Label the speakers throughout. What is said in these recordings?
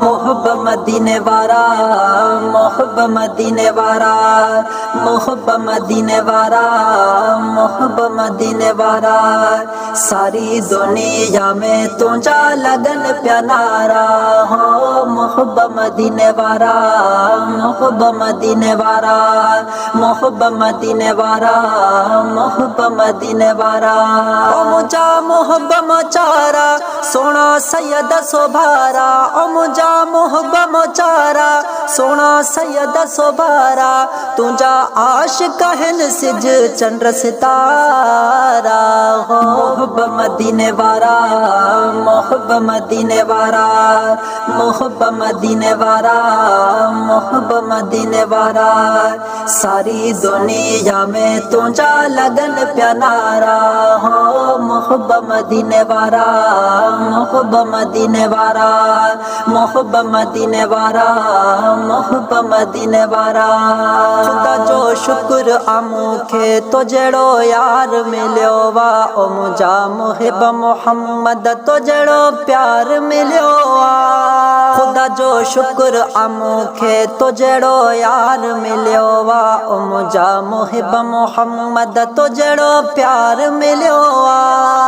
Speaker 1: मोहब्बत मदीने वाला, मोहब्बत मदीने वाला, मोहब्बत मदीने वाला, मोहब्बत मदीने वाला। सारी दुनिया में तुझा लगन प्यारा हो। मोहब्बत मदीने वाला, मोहब्बत मदीने वाला, मोहब्बत मदीने वाला, मोहब्बत मदीने वाला। ओ मुझा मोहब्बत मचारा सोना सैयद सोभारा, ओ मुझा मोहब्बत मचारा सोना सैयद सोभारा। तुझा आशिक है सिज चंद्र सितारा हो। मोहब्बत मदीने वाला, मोहब्बत मदीने वाला, मोहब्बत मदीने वाला, मोहब्बत मदीने वाला। सारी दुनिया में तुझा लगन प्यारा हो। मोहब्बत मदीने वाला, मोहब्बत मदीने वाला, मोहब्बत मदीने वाला, मोहब्बत मदीने वाला। खुदा जो शुक्र आमुखे तो जड़ो यार मिलियो वा। ओ मुझा मुहिब मोहम्मद तो जड़ो प्यार मिलियो वा। खुदा जो शुक्र आमुखे तो जड़ो यार मिलियो वा। ओ मुझा मुहिब मोहम्मद तो जड़ो प्यार मिलियो वा।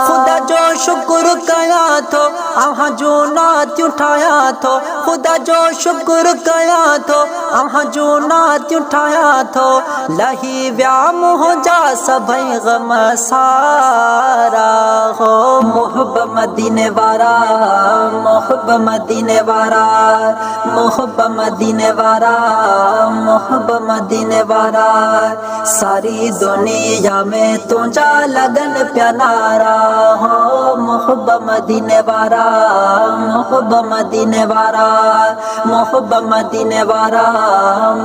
Speaker 1: खुदा जो शुक्र कया थो आहा जो नात उठाया थो। खुदा जो शुक्र कया थो आहा जो नात उठाया थो। लही व्याम हो जा सभई गम सारा हो। मोहब्बत मदीने वाला, मोहब्बत मदीने वाला, मोहब्बत मदीने वाला, मोहब्बत मदीने वाला। सारी दुनिया में तुझा लगन प्यारा हो। मोहब्बत मदीने वाला, मोहब्बत मदीने वाला, मोहब्बत मदीने वाला,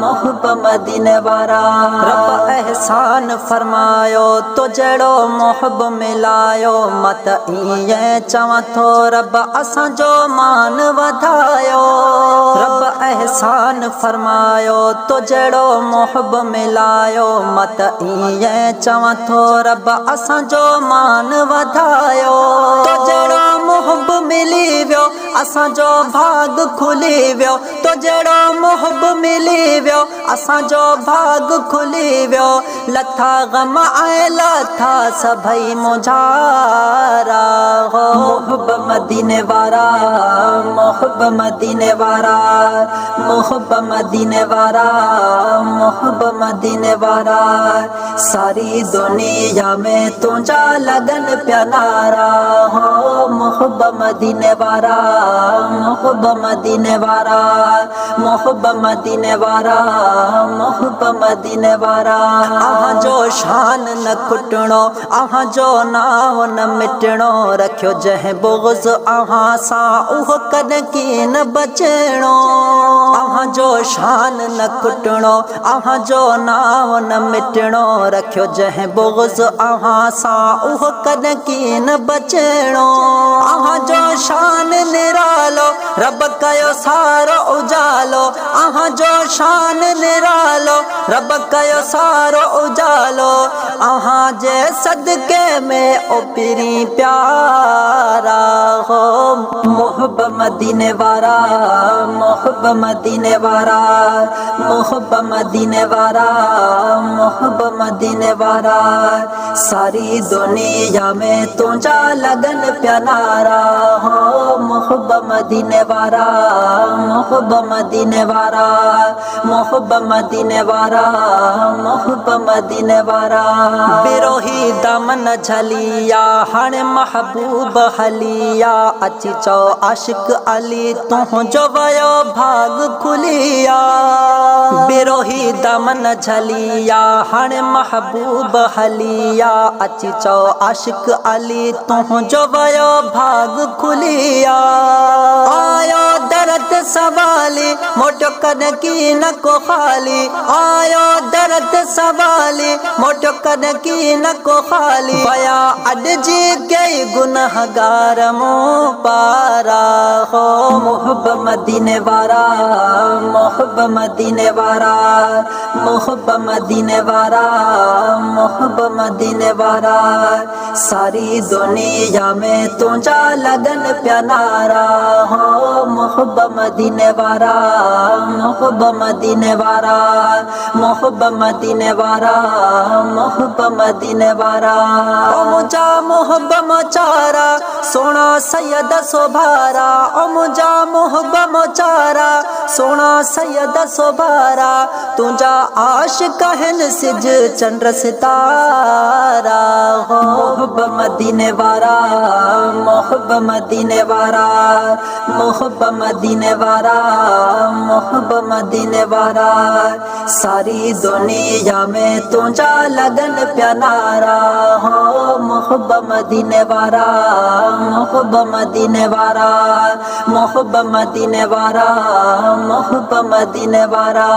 Speaker 1: मोहब्बत मदीने वाला। रब एहसान फरमायो तो जड़ो मोहब्बत मिलायो। मत इए चवा थो रब असां जो मान वधायो। रब एहसान फरमायो तो जड़ो मोहब्बत मिलायो। मत इए चवा थो रब असां जो मान वधायो। तो जड़ो मोहब्बत मिली वियो असां जो भाग खुली वियो। तो जड़ो मोहब्बत मिली वियो असां जो भाग खुली वियो। लथा गम आए लथा सभई मुझारा हो। मोहब्बत मदीने वाला, मोहब्बत मदीने वाला, मोहब्बत मदीने वाला, मोहब्बत मदीने वाला। सारी दुनिया में तुझा लगन प्यारा हो। मोहब्बत मदीने वाला, मोहब्बत मदीने वाला, मोहब्बत मदीने वाला, मोहब्बत मदीने वाला। आहा जो शान न कुटणो, आहा जो नाव न मिटणो। रखियो जह बुग़्ज़ आहा सां उहो कॾहिं की न बचणो। आहा जो शान न कुटणो, आहा जो नाव न मिटणो। रखियो जह बुग़्ज़ आहा सां उहो कॾहिं की न बचणो। आहा जो शान निरालो रब कयो सारो उजालो। आहा जो शान निरालो रब कयो सारो उजालो। आहा जे सदके में ओ पिरी प्यारा हो। मोहब्बत मदीने वाला, मोहब्बत मदीने वाला, मोहब्बत मदीने वाला, मोहब्बत मदीने वाला। सारी दुनिया में तुझा लगन प्यारा हो। मोहब्बत मदीने वाला, मोहब्बत मदीने वाला, मोहब्बत मदीने वाला, मोहब्बत मदीने वाला। बिरोही दामन झलिया हाणे महबूब हलिया। अची चो आशिक अली तुझो वयो भाग खुलिया। बिरोही दामन झलिया हाणे महबूब हलिया। अची चो आशिक अली तुझो वयो भाग खुलिया। आयो दर्द सवाली मोटो कॾहिं की न को खाली। आयो दर्द सवाली मोटो कॾहिं की न को खाली। बया अॼु जी कई गुनहगार मूं पारा हो। मोहब्बत मदीने वाला, मोहब्बत मदीने वाला, मोहब्बत मदीने वाला, मोहब्बत मदीने वाला। सारी दुनिया में तुझा लगन प्यारा हो। मोहब्बत मदीने वारा मोहब्बत मदीने वारा मोहब्बत मदीने वारा मोहब्बत मदीने वारा ओ मुझा मोहब्बत मचारा सोना सैयद सोभारा ओ मुझा मोहब्बत मचारा सोना सैयद सोभारा तुझा आशिक कहन सिज चंद्र सितारा हो मोहब्बत मदीने वारा मोहब्बत मदीने वारा मोहब्बत मदीने वारा मोहब्बत मदीने वारा सारी दुनिया में तुझा लगन प्यारा हो मोहब्बत मदीने वारा मोहब्बत मदीने वारा मोहब्बत मदीने वारा मोहब्बत मदीने वारा।